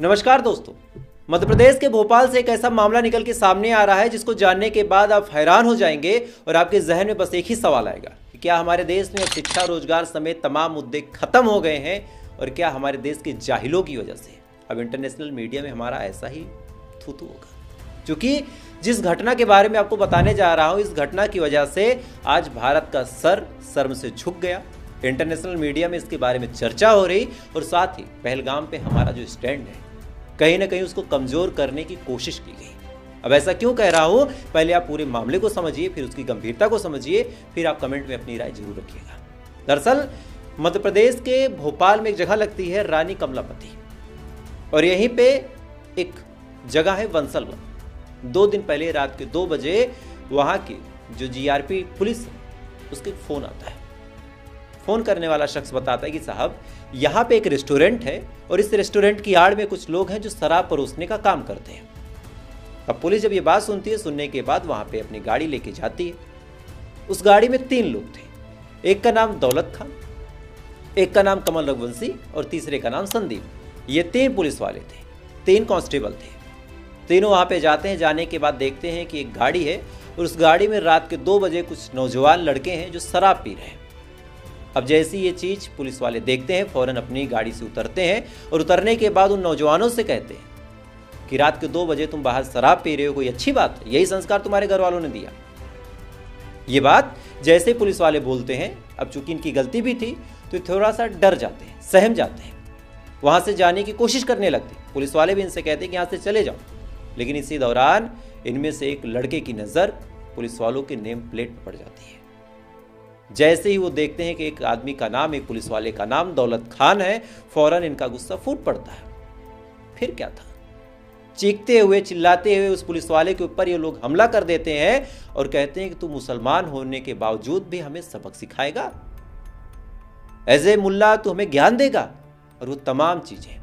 नमस्कार दोस्तों। मध्य प्रदेश के भोपाल से एक ऐसा मामला निकल के सामने आ रहा है जिसको जानने के बाद आप हैरान हो जाएंगे और आपके जहन में बस एक ही सवाल आएगा कि क्या हमारे देश में अब शिक्षा, रोजगार समेत तमाम मुद्दे खत्म हो गए हैं और क्या हमारे देश के जाहिलों की वजह से अब इंटरनेशनल मीडिया में हमारा ऐसा ही थूथू होगा। क्योंकि जिस घटना के बारे में आपको बताने जा रहा हूँ, इस घटना की वजह से आज भारत का सर शर्म से झुक गया। इंटरनेशनल मीडिया में इसके बारे में चर्चा हो रही और साथ ही पहलगाम पे हमारा जो स्टैंड है कहीं ना कहीं उसको कमजोर करने की कोशिश की गई। अब ऐसा क्यों कह रहा हूं, पहले आप पूरे मामले को समझिए, फिर उसकी गंभीरता को समझिए, फिर आप कमेंट में अपनी राय जरूर रखिएगा। दरअसल मध्य प्रदेश के भोपाल में एक जगह लगती है रानी कमलापति और यहीं पे एक जगह है वंसलवन। 2 दिन पहले रात के 2 बजे वहां की जो जीआरपी पुलिस है उसके फोन आता है। फोन करने वाला शख्स बताता है कि साहब यहाँ पे एक रेस्टोरेंट है और इस रेस्टोरेंट की आड़ में कुछ लोग हैं जो शराब परोसने का काम करते हैं। अब पुलिस जब ये बात सुनती है, सुनने के बाद वहां पे अपनी गाड़ी लेके जाती है। उस गाड़ी में 3 लोग थे। एक का नाम दौलत खान, एक का नाम कमल रघुवंशी और तीसरे का नाम संदीप। ये 3 पुलिस वाले थे, 3 कांस्टेबल थे। तीनों वहां पे जाते हैं। जाने के बाद देखते हैं कि एक गाड़ी है और उस गाड़ी में रात के 2 बजे कुछ नौजवान लड़के हैं जो शराब पी रहे हैं। अब जैसी ये चीज़ पुलिस वाले देखते हैं, फौरन अपनी गाड़ी से उतरते हैं और उतरने के बाद उन नौजवानों से कहते हैं कि रात के 2 बजे तुम बाहर शराब पी रहे हो, कोई अच्छी बात है? यही संस्कार तुम्हारे घर वालों ने दिया? ये बात जैसे पुलिस वाले बोलते हैं, अब चूंकि इनकी गलती भी थी तो थोड़ा सा डर जाते हैं, सहम जाते हैं, वहां से जाने की कोशिश करने लगते हैं। पुलिस वाले भी इनसे कहते हैं कि यहाँ से चले जाओ, लेकिन इसी दौरान इनमें से एक लड़के की नज़र पुलिस वालों के नेम प्लेट पर पड़ जाती है। जैसे ही वो देखते हैं कि एक आदमी का नाम, एक पुलिस वाले का नाम दौलत खान है, फौरन इनका गुस्सा फूट पड़ता है। फिर क्या था, चीखते हुए चिल्लाते हुए उस पुलिस वाले के ऊपर ये लोग हमला कर देते हैं और कहते हैं कि तू मुसलमान होने के बावजूद भी हमें सबक सिखाएगा, एज ए मुल्ला तू हमें ज्ञान देगा। और वो तमाम चीजें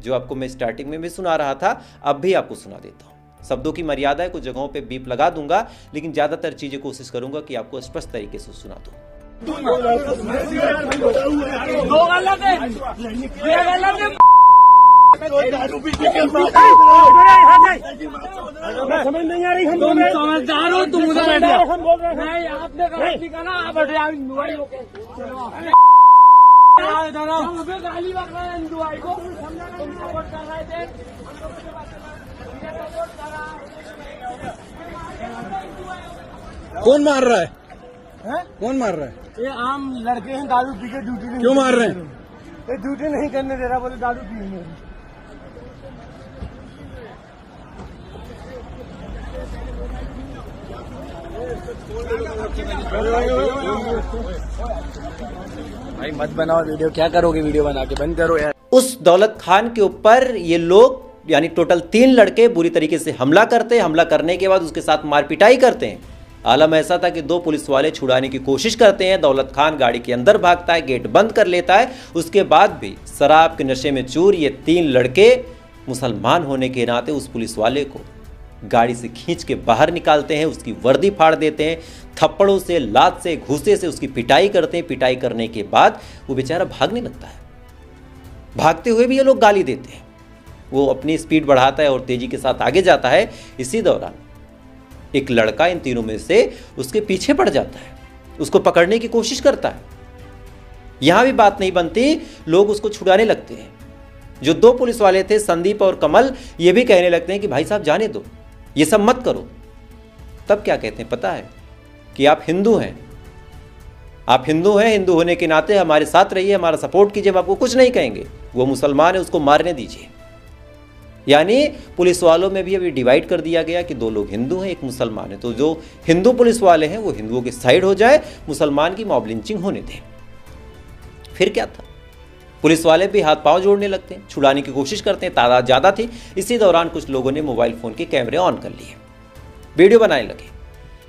जो आपको मैं स्टार्टिंग में भी सुना रहा था, अब भी आपको सुना देता हूं। शब्दों की मर्यादा है, कुछ जगहों पे बीप लगा दूंगा, लेकिन ज्यादातर चीजें कोशिश करूंगा कि आपको स्पष्ट तरीके से सुना दूं। समझ नहीं आ रही, हम समझदार हो, तुम उधर बैठ जाओ। नहीं, आपने गलती करा, आप बैठ जाओ। गाली बक रहे हैं दुआई को, तुम सपोर्ट कर रहे थे। कौन मार रहा है? कौन मार रहा है? ये आम लड़के हैं, दारू पी के ड्यूटी नहीं। क्यों मार रहे हैं? ये ड्यूटी नहीं करने दे रहा, बोले दारू पीने। भाई मत बनाओ वीडियो, क्या करोगे वीडियो बना के? बंद करो यार। उस दौलत खान के ऊपर ये लोग यानी टोटल 3 लड़के बुरी तरीके से हमला करते हैं। हमला करने के बाद उसके साथ मारपिटाई करते हैं। आलम ऐसा था कि 2 पुलिस वाले छुड़ाने की कोशिश करते हैं। दौलत खान गाड़ी के अंदर भागता है, गेट बंद कर लेता है। उसके बाद भी शराब के नशे में चूर ये 3 लड़के मुसलमान होने के नाते उस पुलिस वाले को गाड़ी से खींच के बाहर निकालते हैं, उसकी वर्दी फाड़ देते हैं, थप्पड़ों से, लात से, घूसे से उसकी पिटाई करते हैं। पिटाई करने के बाद वो बेचारा भागने लगता है। भागते हुए भी ये लोग गाली देते हैं। वो अपनी स्पीड बढ़ाता है और तेजी के साथ आगे जाता है। इसी दौरान एक लड़का इन तीनों में से उसके पीछे पड़ जाता है, उसको पकड़ने की कोशिश करता है। यहां भी बात नहीं बनती, लोग उसको छुड़ाने लगते हैं। जो 2 पुलिस वाले थे, संदीप और कमल, ये भी कहने लगते हैं कि भाई साहब जाने दो, ये सब मत करो। तब क्या कहते हैं पता है? कि आप हिंदू हैं, आप हिंदू हैं, हिंदू होने के नाते हमारे साथ रहिए, हमारा सपोर्ट कीजिए, हम आपको कुछ नहीं कहेंगे। वो मुसलमान है, उसको मारने दीजिए। यानी पुलिस वालों में भी अभी डिवाइड कर दिया गया कि 2 लोग हिंदू हैं, एक मुसलमान है। तो जो हिंदू पुलिस वाले हैं वो हिंदुओं के साइड हो जाए, मुसलमान की मॉब लिंचिंग होने दें। फिर क्या था, पुलिस वाले भी हाथ पांव जोड़ने लगते हैं, छुड़ाने की कोशिश करते हैं। तादाद ज़्यादा थी। इसी दौरान कुछ लोगों ने मोबाइल फ़ोन के कैमरे ऑन कर लिए, वीडियो बनाने लगे।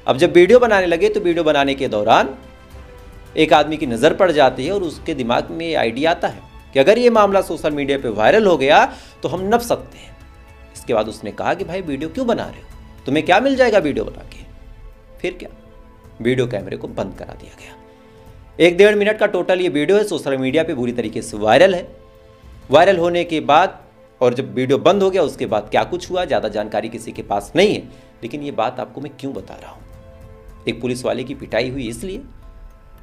अब जब वीडियो बनाने लगे तो वीडियो बनाने के दौरान एक आदमी की नज़र पड़ जाती है और उसके दिमाग में आइडिया आता है कि अगर ये मामला सोशल मीडिया पे वायरल हो गया तो हम नप सकते हैं। इसके बाद उसने कहा कि भाई वीडियो क्यों बना रहे हो, तुम्हें क्या मिल जाएगा वीडियो बना के? फिर क्या, वीडियो कैमरे को बंद करा दिया गया। 1-1.5 मिनट का टोटल ये वीडियो है, सोशल मीडिया पे बुरी तरीके से वायरल है। वायरल होने के बाद और जब वीडियो बंद हो गया उसके बाद क्या कुछ हुआ ज़्यादा जानकारी किसी के पास नहीं है, लेकिन ये बात आपको मैं क्यों बता रहा हूँ। एक पुलिस वाले की पिटाई हुई इसलिए,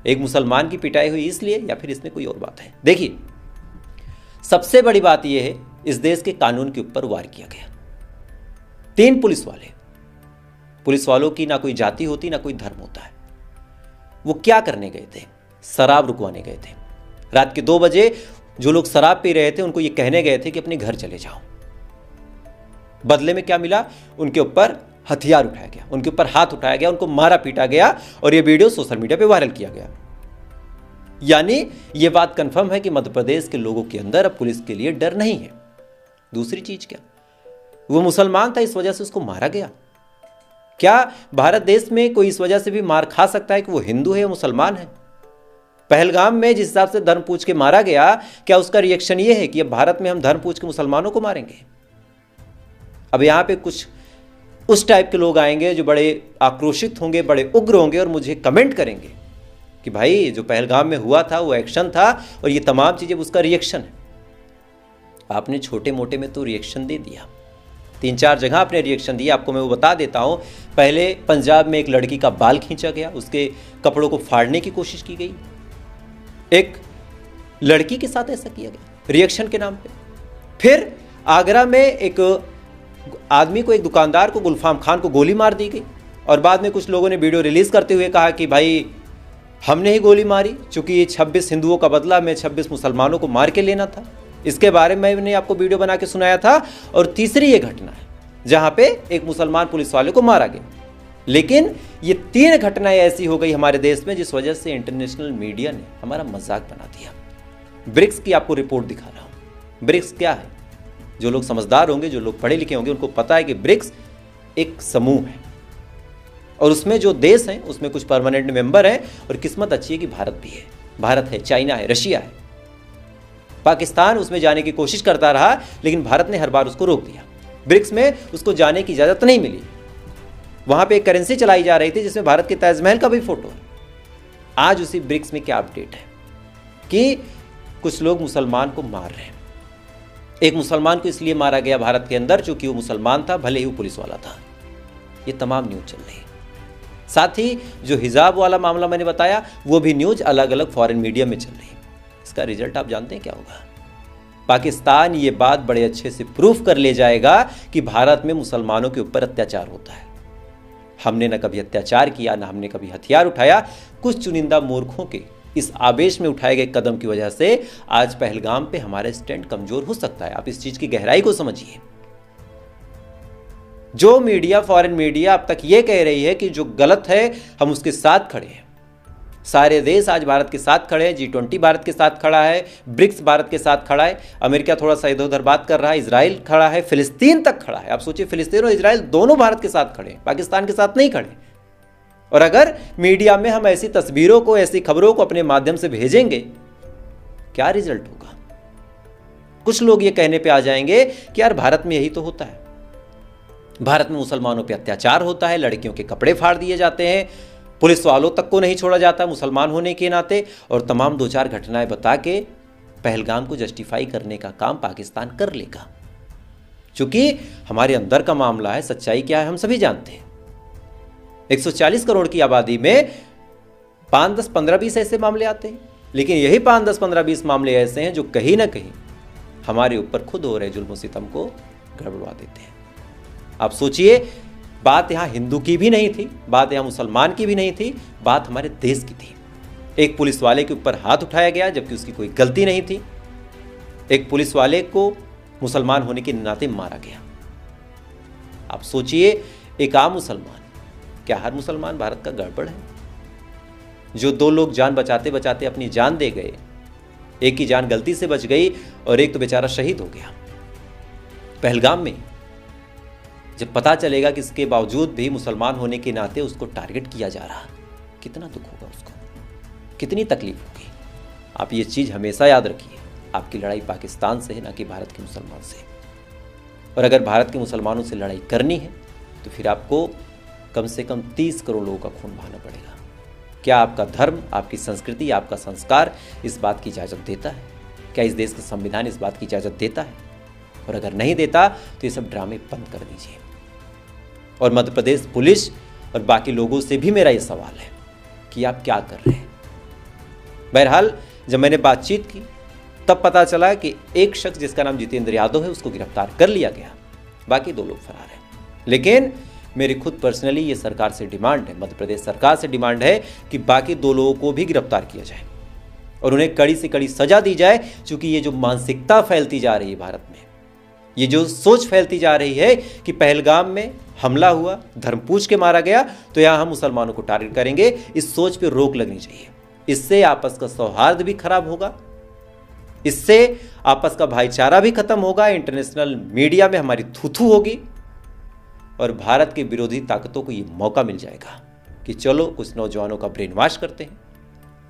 एक मुसलमान की पिटाई हुई इसलिए, या फिर इसमें कोई और बात है। देखिए, सबसे बड़ी बात यह है इस देश के कानून के ऊपर वार किया गया। 3 पुलिस वालों की ना कोई जाति होती ना कोई धर्म होता है। वो क्या करने गए थे? शराब रुकवाने गए थे। रात के 2 बजे जो लोग शराब पी रहे थे उनको ये कहने गए थे कि अपने घर चले जाओ। बदले में क्या मिला? उनके ऊपर हथियार उठाया गया, उनके ऊपर हाथ उठाया गया, उनको मारा पीटा गया और ये वीडियो सोशल मीडिया पे वायरल किया गया। यानी ये बात कंफर्म है कि मध्य प्रदेश के लोगों के अंदर अब पुलिस के लिए डर नहीं है। दूसरी चीज क्या? वो मुसलमान था, इस वजह से उसको मारा गया। क्या भारत देश में कोई इस वजह से भी मार खा सकता है कि वो हिंदू है या मुसलमान है? पहलगाम में जिस हिसाब से धर्म पूछ के मारा गया, क्या उसका रिएक्शन ये है कि अब भारत में हम धर्म पूछ के मुसलमानों को मारेंगे? अब यहां पे कुछ उस टाइप के लोग आएंगे जो बड़े आक्रोशित होंगे, बड़े उग्र होंगे और मुझे कमेंट करेंगे कि भाई जो पहलगाम में हुआ था वो एक्शन था और ये तमाम चीजें उसका रिएक्शन है। आपने छोटे मोटे में तो रिएक्शन दे दिया, 3-4 जगह आपने रिएक्शन दिया। आपको मैं वो बता देता हूं। पहले पंजाब में एक लड़की का बाल खींचा गया, उसके कपड़ों को फाड़ने की कोशिश की गई, एक लड़की के साथ ऐसा किया गया रिएक्शन के नाम पे। फिर आगरा में एक आदमी को, एक दुकानदार को, गुलफाम खान को गोली मार दी गई और बाद में कुछ लोगों ने वीडियो रिलीज करते हुए कहा कि भाई हमने ही गोली मारी, चूंकि ये 26 हिंदुओं का बदला में 26 मुसलमानों को मार के लेना था। इसके बारे में मैंने आपको वीडियो बना के सुनाया था। और तीसरी ये घटना है जहां पे एक मुसलमान पुलिस वाले को मारा गया। लेकिन ये 3 घटनाएं ऐसी हो गई हमारे देश में जिस वजह से इंटरनेशनल मीडिया ने हमारा मजाक बना दिया। ब्रिक्स की आपको रिपोर्ट दिखा रहा हूं। ब्रिक्स क्या है? जो लोग समझदार होंगे, जो लोग पढ़े लिखे होंगे, उनको पता है कि ब्रिक्स एक समूह है और उसमें जो देश हैं उसमें कुछ परमानेंट मेंबर हैं और किस्मत अच्छी है कि भारत भी है। भारत है, चाइना है, रशिया है, पाकिस्तान उसमें जाने की कोशिश करता रहा लेकिन भारत ने हर बार उसको रोक दिया। ब्रिक्स में उसको जाने की इजाजत नहीं मिली। वहां पे एक करेंसी चलाई जा रही थी जिसमें भारत के ताजमहल का भी फोटो है। आज उसी ब्रिक्स में क्या अपडेट है कि कुछ लोग मुसलमान को मार रहे हैं। एक मुसलमान को इसलिए मारा गया भारत के अंदर चूंकि वो मुसलमान था, भले ही वो पुलिस वाला था। ये तमाम न्यूज चल रही है। साथ ही जो हिजाब वाला मामला मैंने बताया वो भी न्यूज अलग अलग फॉरेन मीडिया में चल रही है। इसका रिजल्ट आप जानते हैं क्या होगा? पाकिस्तान ये बात बड़े अच्छे से प्रूफ कर ले जाएगा कि भारत में मुसलमानों के ऊपर अत्याचार होता है। हमने न कभी अत्याचार किया, न हमने कभी हथियार उठाया। कुछ चुनिंदा मूर्खों के इस आवेश में उठाए गए कदम की वजह से आज पहलगाम पे हमारा स्टैंड कमजोर हो सकता है। आप इस चीज की गहराई को समझिए। जो मीडिया, फॉरेन मीडिया अब तक ये कह रही है कि जो गलत है हम उसके साथ खड़े हैं। सारे देश आज भारत के साथ खड़े हैं। G20 भारत के साथ खड़ा है, ब्रिक्स भारत के साथ खड़ा है, अमेरिका थोड़ा सा इधर उधर बात कर रहा है, इजराइल खड़ा है, फिलिस्तीन तक खड़ा है। आप सोचिए, फिलिस्तीन और इजराइल दोनों भारत के साथ खड़े हैं, पाकिस्तान के साथ नहीं खड़े। और अगर मीडिया में हम ऐसी तस्वीरों को, ऐसी खबरों को अपने माध्यम से भेजेंगे, क्या रिजल्ट होगा? कुछ लोग ये कहने पे आ जाएंगे कि यार भारत में यही तो होता है, भारत में मुसलमानों पे अत्याचार होता है, लड़कियों के कपड़े फाड़ दिए जाते हैं, पुलिस वालों तक को नहीं छोड़ा जाता मुसलमान होने के नाते, और तमाम 2-4 घटनाएं बता के पहलगाम को जस्टिफाई करने का काम पाकिस्तान कर लेगा। चूंकि हमारे अंदर का मामला है, सच्चाई क्या है हम सभी जानते हैं। 140 करोड़ की आबादी में 5, 10, 15, 20 ऐसे मामले आते हैं, लेकिन यही 5, 10, 15, 20 मामले ऐसे हैं जो कहीं ना कहीं हमारे ऊपर खुद हो रहे जुल्म सितम को गड़बड़वा देते हैं। आप सोचिए, बात यहां हिंदू की भी नहीं थी, बात यहां मुसलमान की भी नहीं थी, बात हमारे देश की थी। एक पुलिस वाले के ऊपर हाथ उठाया गया जबकि उसकी कोई गलती नहीं थी। एक पुलिस वाले को मुसलमान होने के नाते मारा गया। आप सोचिए, एक आम मुसलमान, क्या हर मुसलमान भारत का गड़बड़ है? जो 2 लोग जान बचाते बचाते अपनी जान दे गए, एक की जान गलती से बच गई और एक तो बेचारा शहीद हो गया पहलगाम में। जब पता चलेगा कि इसके बावजूद भी मुसलमान होने के नाते उसको टारगेट किया जा रहा, कितना दुख होगा उसको, कितनी तकलीफ होगी। आप ये चीज़ हमेशा याद रखिए, आपकी लड़ाई पाकिस्तान से है, ना कि भारत के मुसलमान से। और अगर भारत के मुसलमानों से लड़ाई करनी है तो फिर आपको कम से कम 30 करोड़ लोगों का खून बहाना पड़ेगा। क्या आपका धर्म, आपकी संस्कृति, आपका संस्कार इस बात की इजाज़त देता है? क्या इस देश का संविधान इस बात की इजाज़त देता है? और अगर नहीं देता तो ये सब ड्रामे बंद कर दीजिए। और मध्य प्रदेश पुलिस और बाकी लोगों से भी मेरा ये सवाल है कि आप क्या कर रहे हैं। बहरहाल जब मैंने बातचीत की तब पता चला कि एक शख्स जिसका नाम जितेंद्र यादव है उसको गिरफ्तार कर लिया गया, बाकी 2 लोग फरार हैं। लेकिन मेरी खुद पर्सनली ये सरकार से डिमांड है, मध्य प्रदेश सरकार से डिमांड है कि बाकी 2 लोगों को भी गिरफ्तार किया जाए और उन्हें कड़ी से कड़ी सजा दी जाए। क्योंकि ये जो मानसिकता फैलती जा रही है भारत में, ये जो सोच फैलती जा रही है कि पहलगाम में हमला हुआ, धर्म पूछ के मारा गया, तो यहाँ हम मुसलमानों को टारगेट करेंगे, इस सोच पे रोक लगनी चाहिए। इससे आपस का सौहार्द भी खराब होगा, इससे आपस का भाईचारा भी खत्म होगा, इंटरनेशनल मीडिया में हमारी थू-थू होगी और भारत के विरोधी ताकतों को ये मौका मिल जाएगा कि चलो कुछ नौजवानों का ब्रेन वॉश करते हैं,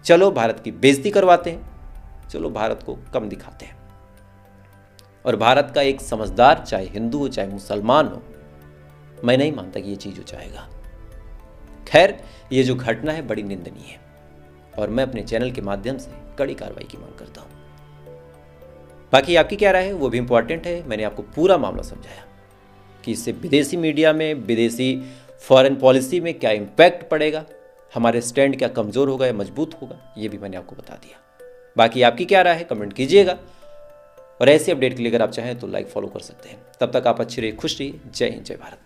चलो भारत की बेइज्जती करवाते हैं, चलो भारत को कम दिखाते हैं। और भारत का एक समझदार, चाहे हिंदू हो चाहे मुसलमान हो, मैं नहीं मानता कि ये चीज़ हो जाएगा। खैर, ये जो घटना है बड़ी निंदनीय है और मैं अपने चैनल के माध्यम से कड़ी कार्रवाई की मांग करता हूँ। बाकी आपकी क्या राय है वो भी इंपॉर्टेंट है। मैंने आपको पूरा मामला समझाया कि इससे विदेशी मीडिया में, विदेशी फॉरेन पॉलिसी में क्या इम्पैक्ट पड़ेगा, हमारे स्टैंड क्या कमज़ोर होगा या मजबूत होगा, ये भी मैंने आपको बता दिया। बाकी आपकी क्या राय है कमेंट कीजिएगा और ऐसे अपडेट के लिए अगर आप चाहें तो लाइक फॉलो कर सकते हैं। तब तक आप अच्छे रहिए, खुश रहिए। जय हिंद, जय भारत।